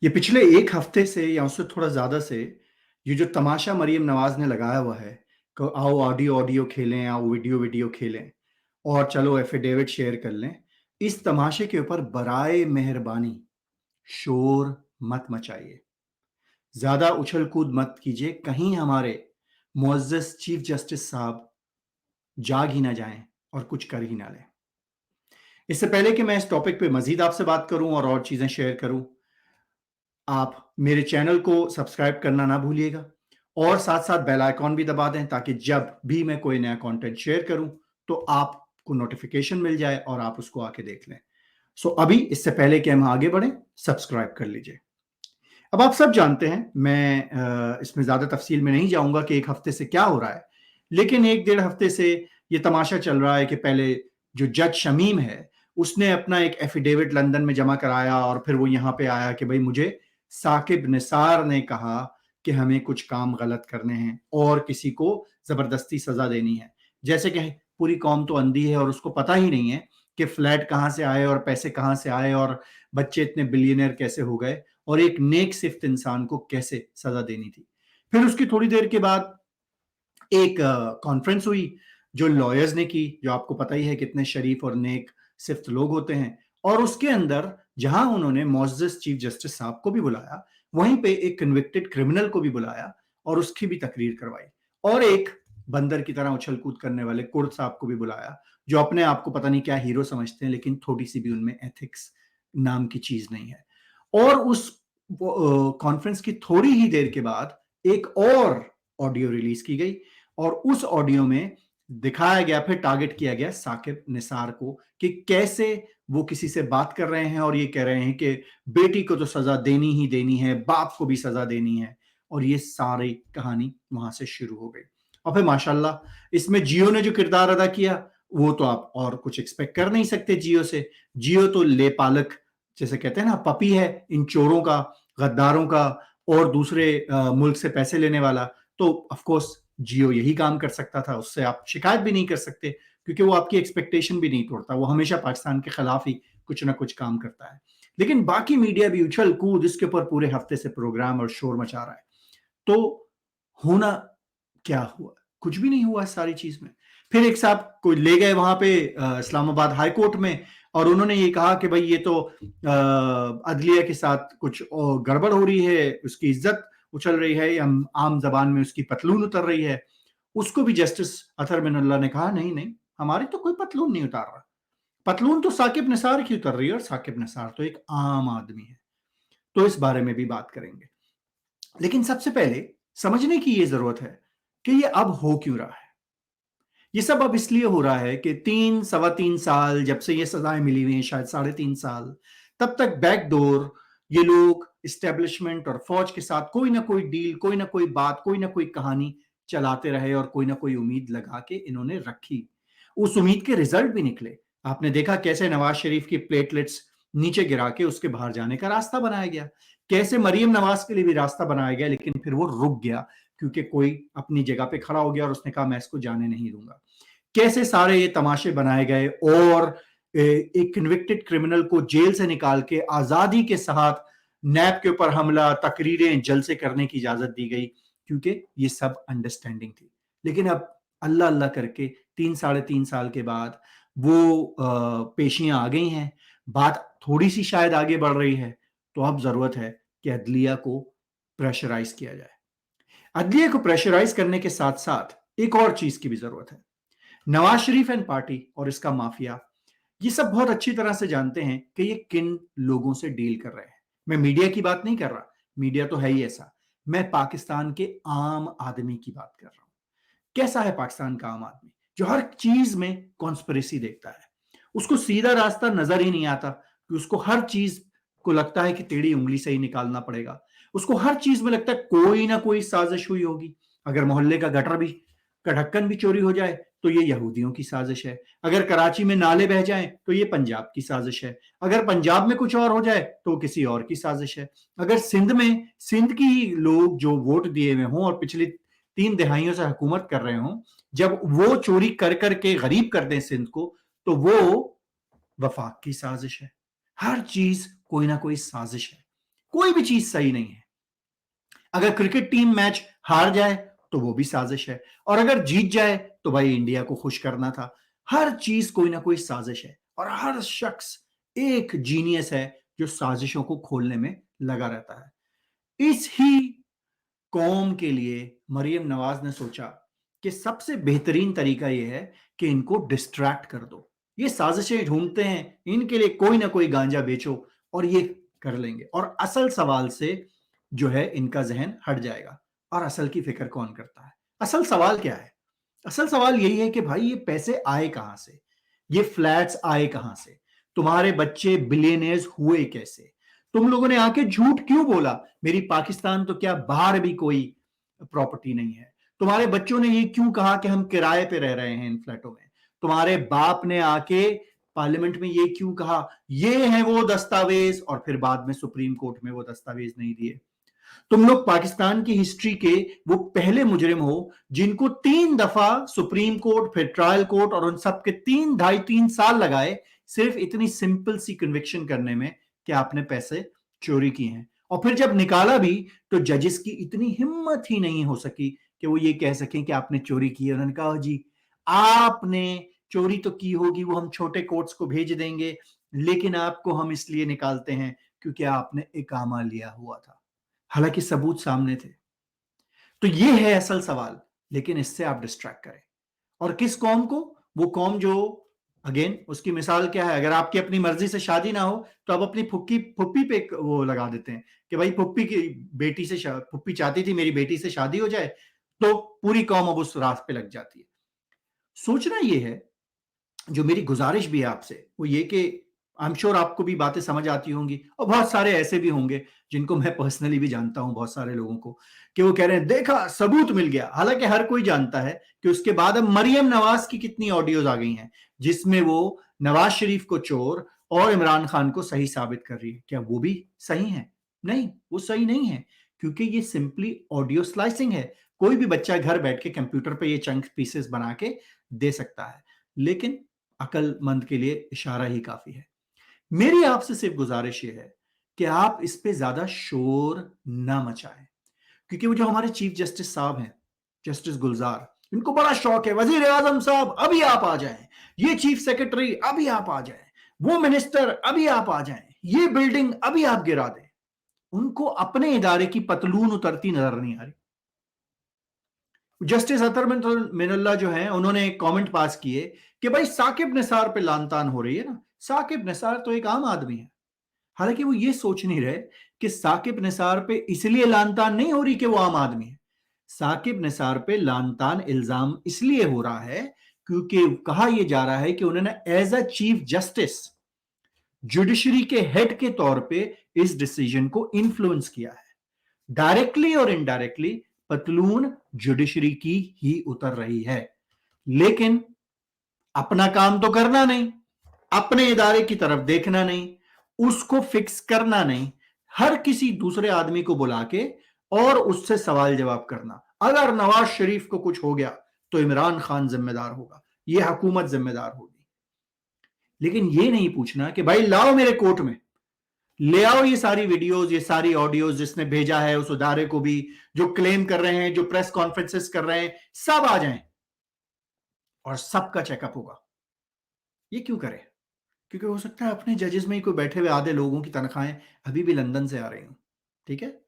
ये पिछले 1 हफ्ते से या उससे थोड़ा ज़्यादा से, ये जो तमाशा मरियम नवाज़ ने लगाया हुआ है, क आओ ऑडियो-ऑडियो खेलें, आओ वीडियो-वीडियो खेलें और चलो एफ़िडेविट शेयर कर लें। इस तमाशे के ऊपर बराए मेहरबानी शोर मत मचाइए। ज़्यादा उछल-कूद मत कीजिए, कहीं हमारे मुअज़्ज़ज़ चीफ़ जस्टिस साहब जाग ही ना जाएँ और कुछ कर ही ना लें। इससे पहले कि मैं इस टॉपिक पे मज़ीद आपसे बात करूँ और चीज़ें शेयर करूँ, आप मेरे चैनल को सब्सक्राइब करना ना भूलिएगा और साथ-साथ बेल आइकॉन भी दबा दें ताकि जब भी मैं कोई नया कंटेंट शेयर करूँ, तो आपको नोटिफ़िकेशन मिल जाए और आप उसको आके देख लें। सो अभी इससे पहले कि हम आगे बढ़ें, सब्सक्राइब कर लीजिए। अब आप सब जानते हैं, मैं इसमें ज़्यादा तफ़सील में नहीं जाऊँगा कि 1 हफ़्ते से क्या हो रहा है। लेकिन 1 डेढ़ हफ़्ते से ये तमाशा चल रहा है कि पहले जो जज शमीम है, उसने अपना एक एफ़िडेविट लंदन में जमा कराया और फिर वो यहाँ पे आया कि भई मुझे साकिब निसार ने कहा कि हमें कुछ काम गलत करने हैं और किसी को ज़बरदस्ती सज़ा देनी है। जैसे कि पूरी कौम तो अंधी है और उसको पता ही नहीं है कि फ्लैट कहाँ से आए और पैसे कहाँ से आए और बच्चे इतने बिलियनेयर कैसे हो गए और एक नेक सिफ्त इंसान को कैसे सज़ा देनी थी। फिर उसकी थोड़ी देर के बाद एक कॉन्फ्रेंस हुई जो लॉयर्स ने की, जो आपको पता ही है कितने शरीफ और नेक सिफ्त लोग होते हैं और उसके अंदर जहां उन्होंने मुअज़्ज़ज़ चीफ जस्टिस साहब को भी बुलाया, वहीं पे एक कन्विक्टेड क्रिमिनल को भी बुलाया और उसकी भी तकरीर करवाई और एक बंदर की तरह उछल कूद करने वाले कुर्द साहब को भी बुलाया, जो अपने आप को पता नहीं क्या हीरो समझते हैं, लेकिन थोड़ी सी भी उनमें एथिक्स नाम की चीज नहीं है। और उस कॉन्फ्रेंस की थोड़ी ही देर के बाद एक और ऑडियो रिलीज की गई और उस ऑडियो में दिखाया गया, फिर टारगेट किया गया साकिब निसार को कि कैसे वो किसी से बात कर रहे हैं और ये कह रहे हैं कि बेटी को तो सजा देनी ही देनी है, बाप को भी सजा देनी है और ये सारी कहानी वहां से शुरू हो गई। और फिर माशाल्लाह इसमें जियो ने जो किरदार अदा किया वो तो आप और कुछ एक्सपेक्ट कर नहीं सकते जियो से। जियो तो लेपालक, जैसे कहते हैं ना, पपी है इन चोरों का, गद्दारों का और दूसरे मुल्क से पैसे लेने वाला। तो ऑफ कोर्स जियो यही काम कर सकता था, उससे आप शिकायत भी नहीं कर सकते क्योंकि वो आपकी एक्सपेक्टेशन भी नहीं तोड़ता, वो हमेशा पाकिस्तान के खिलाफ ही कुछ ना कुछ काम करता है। लेकिन बाकी मीडिया भी उछल कूद इसके ऊपर पूरे हफ्ते से प्रोग्राम और शोर मचा रहा है। तो होना क्या हुआ? कुछ भी नहीं हुआ इस सारी चीज में। फिर एक साहब को ले गए वहां पे इस्लामाबाद हाई कोर्ट में और उन्होंने ये कहा कि भाई ये तो अदलिया के साथ कुछ गड़बड़ हो रही है, उसकी इज्जत उछल रही है या आम जबान में उसकी पतलून उतर रही है। उसको भी जस्टिस अतहर मिनल्ला ने कहा नहीं नहीं, हमारी तो कोई पतलून नहीं उतार रहा, पतलून तो साकिब निसार की उतर रही है और साकिब निसार तो एक आम आदमी है। तो इस बारे में भी बात करेंगे। लेकिन सबसे पहले समझने की ये जरूरत है कि ये अब हो क्यों रहा है। ये सब अब इसलिए हो रहा है कि 3 सवा 3 साल जब से ये सजाएं मिली हुई हैं, शायद 3.5 साल, तब तक बैकडोर ये लोग इस्टेब्लिशमेंट और फौज के साथ कोई ना कोई डील, कोई ना कोई बात, कोई ना कोई कहानी चलाते रहे और कोई ना कोई उम्मीद लगा के इन्होंने रखी। उस उम्मीद के रिजल्ट भी निकले। आपने देखा कैसे नवाज शरीफ की प्लेटलेट्स नीचे गिरा के उसके बाहर जाने का रास्ता बनाया गया, कैसे मरियम नवाज के लिए भी रास्ता बनाया गया, लेकिन फिर वो रुक गया क्योंकि कोई अपनी जगह पे खड़ा हो गया और उसने कहा मैं इसको जाने नहीं दूंगा। कैसे सारे ये तमाशे बनाए गए और एक कन्विक्टेड क्रिमिनल को जेल से निकाल के आजादी के साथ नैब के ऊपर हमला, तकरीरें, जलसे करने की इजाजत दी गई क्योंकि ये सब अंडरस्टैंडिंग थी। लेकिन अब अल्लाह अल्लाह करके 3 साढ़े 3 साल के बाद वो पेशियां आ गई हैं, बात थोड़ी सी शायद आगे बढ़ रही है। तो अब जरूरत है कि अदलिया को प्रेशराइज किया जाए। अदलिया को प्रेशराइज करने के साथ साथ एक और चीज की भी जरूरत है। नवाज शरीफ एंड पार्टी और इसका माफिया ये सब बहुत अच्छी तरह से जानते हैं कि ये किन लोगों से डील कर रहे हैं। मैं मीडिया की बात नहीं कर रहा, मीडिया तो है ही ऐसा। मैं पाकिस्तान के आम आदमी की बात कर रहा हूं। कैसा है पाकिस्तान का आम आदमी जो हर चीज में कॉन्स्पिरेसी देखता है, उसको सीधा रास्ता नजर ही नहीं आता कि उसको हर चीज को लगता है कि टेढ़ी उंगली से ही निकालना पड़ेगा। उसको हर चीज में लगता है कोई ना कोई साजिश हुई होगी। अगर मोहल्ले का गटर भी का ढक्कन भी चोरी हो जाए तो ये यहूदियों की साजिश है, अगर कराची में नाले बह जाएं तो ये पंजाब की साजिश है, अगर पंजाब में कुछ और हो जाए तो किसी और की साजिश है, अगर सिंध में सिंध की लोग जो वोट दिए हुए हों और पिछली 3 दहाइयों से हुकूमत कर रहे हों, जब वो चोरी कर करके गरीब कर दें सिंध को, तो वो वफाक की साजिश है। हर चीज कोई ना कोई साजिश है। कोई भी चीज सही नहीं है। अगर क्रिकेट टीम मैच हार जाए तो वो भी साजिश है, और अगर जीत जाए तो भाई इंडिया को खुश करना था। हर चीज कोई ना कोई साजिश है, और हर शख्स एक जीनियस है जो साजिशों को खोलने में लगा रहता है। इस ही कौम के लिए मरियम नवाज ने सोचा कि सबसे बेहतरीन तरीका यह है कि इनको डिस्ट्रैक्ट कर दो। ये साजिशें ढूंढते हैं, इनके लिए कोई ना कोई गांजा बेचो और ये कर लेंगे, और असल सवाल से जो है इनका जहन हट जाएगा। और असल की फिक्र कौन करता है? असल सवाल क्या है? असल सवाल यही है कि भाई ये पैसे आए कहां से, ये फ्लैट्स आए कहां से, तुम्हारे बच्चे बिलियनियर्स हुए कैसे, तुम लोगों ने आके झूठ क्यों बोला मेरी पाकिस्तान तो क्या बाहर भी कोई प्रॉपर्टी नहीं है, तुम्हारे बच्चों ने ये क्यों कहा कि हम किराए पे रह रहे हैं इन फ्लैटों में, तुम्हारे बाप ने आके पार्लियामेंट में ये क्यों कहा ये है वो दस्तावेज, और फिर बाद में सुप्रीम कोर्ट में वो दस्तावेज नहीं दिए। तुम लोग पाकिस्तान की हिस्ट्री के वो पहले मुजरिम हो जिनको 3 दफा सुप्रीम कोर्ट, फिर ट्रायल कोर्ट, और उन सब के 3 ढाई 3 साल लगाए सिर्फ इतनी सिंपल सी कन्विक्शन करने में कि आपने पैसे चोरी किए हैं। और फिर जब निकाला भी तो जजेस की इतनी हिम्मत ही नहीं हो सकी कि वो ये कह सकें कि आपने चोरी की है। उन्होंने कहा जी आपने चोरी तो की होगी, वो हम छोटे कोर्ट्स को भेज देंगे, लेकिन आपको हम इसलिए निकालते हैं क्योंकि आपने इकामा लिया हुआ था, हालांकि सबूत सामने थे। तो ये है असल सवाल, लेकिन इससे आप डिस्ट्रैक्ट करें। और किस कौम को? वो कौम जो, अगेन उसकी मिसाल क्या है, अगर आपकी अपनी मर्जी से शादी ना हो तो आप अपनी फुक्की फुप्पी पे वो लगा देते हैं कि भाई फुप्पी की बेटी से फुप्पी चाहती थी मेरी बेटी से शादी हो जाए, तो पूरी कौम अब उस रात पे लग जाती है। सोचना ये है, जो मेरी गुजारिश भी है आपसे वो ये कि आई एम श्योर आपको भी बातें समझ आती होंगी, और बहुत सारे ऐसे भी होंगे जिनको मैं पर्सनली भी जानता हूं, बहुत सारे लोगों को, कि वो कह रहे हैं देखा सबूत मिल गया। हालांकि हर कोई जानता है कि उसके बाद अब मरियम नवाज की कितनी ऑडियोज आ गई हैं जिसमें वो नवाज शरीफ को चोर और इमरान खान को सही साबित कर रही है। क्या वो भी सही है? नहीं, वो सही नहीं है, क्योंकि ये सिंपली ऑडियो स्लाइसिंग है। कोई भी बच्चा घर बैठ के कंप्यूटर पे ये चंक पीसेस बना के दे सकता है, लेकिन अकलमंद के लिए इशारा ही काफी है। मेरी आपसे सिर्फ गुजारिश ये है कि आप इस पे ज्यादा शोर ना मचाएं, क्योंकि वो जो हमारे चीफ जस्टिस साहब हैं, जस्टिस गुलजार, इनको बड़ा शौक है वजीर आजम साहब अभी आप आ जाएं, ये चीफ सेक्रेटरी अभी आप आ जाएं, वो मिनिस्टर अभी आप आ जाएं, ये बिल्डिंग अभी आप गिरा दें। उनको अपने इदारे की पतलून उतरती नजर नहीं आ रही। जस्टिस अतर मिनल्ला जो है उन्होंने एक कमेंट पास किए कि भाई साकिब निसार पे लानतान हो रही है ना, साकिब निसार तो एक आम आदमी है। हालांकि वो ये सोच नहीं रहे कि साकिब निसार पे इसलिए लानतान नहीं हो रही कि वो आम आदमी है। साकिब निसार पे लानतान इल्जाम इसलिए हो रहा है क्योंकि कहा यह जा रहा है कि उन्होंने as a chief justice judiciary के हेड के तौर पे इस डिसीजन को इन्फ्लुएंस किया है। डायरेक्टली और इनडायरेक्टली पतलून जुडिशरी की ही उतर रही है, लेकिन अपना काम तो करना नहीं, अपने इदारे की तरफ देखना नहीं, उसको फिक्स करना नहीं, हर किसी दूसरे आदमी को बुला के और उससे सवाल जवाब करना। अगर नवाज शरीफ को कुछ हो गया तो इमरान खान जिम्मेदार होगा, यह हुकूमत जिम्मेदार होगी। लेकिन यह नहीं पूछना कि भाई लाओ मेरे कोर्ट में, ले आओ ये सारी वीडियोस, ये सारी ऑडियोज जिसने भेजा है उस इदारे को भी, जो क्लेम कर रहे हैं, जो प्रेस कॉन्फ्रेंसेस कर रहे हैं, सब आ जाएं और सबका चेकअप होगा। ये क्यों करें? क्योंकि हो सकता है अपने जजेस में ही कोई बैठे हुए आधे लोगों की तनख्वाहें अभी भी लंदन से आ रही हूं। ठीक है,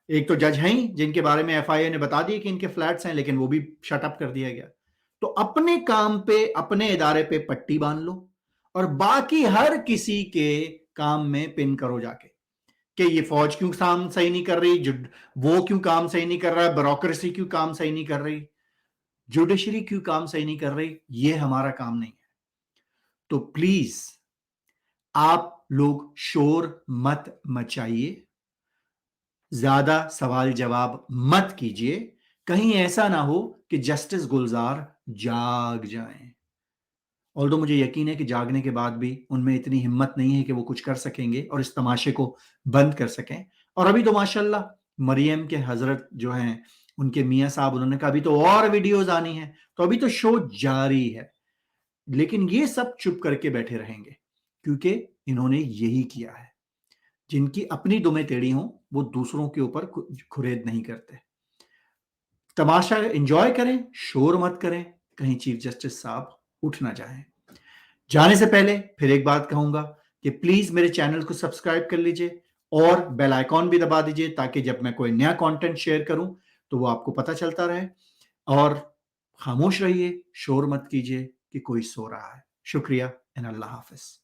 एक तो जज हैं जिनके बारे में एफआईए ने बता दिया कि इनके फ्लैट्स हैं, लेकिन वो भी शट अप कर दिया गया। तो अपने काम पे, अपने इदारे पे पट्टी बांध लो और बाकी हर किसी के काम में पिन करो जाके कि ये फौज क्यों काम सही नहीं कर रही, वो क्यों काम सही नहीं कर रहा है, ब्यूरोक्रेसी क्यों काम सही नहीं कर रही, जुडिशरी क्यों काम सही नहीं कर रही। ये हमारा काम नहीं है। तो प्लीज आप लोग शोर मत मचाइए, ज्यादा सवाल जवाब मत कीजिए, कहीं ऐसा ना हो कि जस्टिस गुलजार जाग जाएं। और तो मुझे यकीन है कि जागने के बाद भी उनमें इतनी हिम्मत नहीं है कि वो कुछ कर सकेंगे और इस तमाशे को बंद कर सकें। और अभी तो माशाल्लाह मरियम के हजरत जो हैं, उनके मियाँ साहब, उन्होंने कहा अभी तो और वीडियोस आनी है, तो अभी तो शो जारी है। लेकिन ये सब चुप करके बैठे रहेंगे क्योंकि इन्होंने यही किया है। जिनकी अपनी दुमें टेढ़ी हों, वो दूसरों के ऊपर खुरेद नहीं करते। तमाशा एन्जॉय करें, शोर मत करें, कहीं चीफ जस्टिस साहब उठ ना जाएँ। जाने से पहले फिर एक बात कहूँगा कि प्लीज़ मेरे चैनल को सब्सक्राइब कर लीजिए और बेल आइकॉन भी दबा दीजिए ताकि जब मैं कोई नया कंटेंट शेयर करूँ, तो वो आपको पता चलता रहे और खामोश रहिए, शोर मत कीजिए कि कोई सो रहा है। शुक्रिया एंड अल्लाह हाफ़िज़।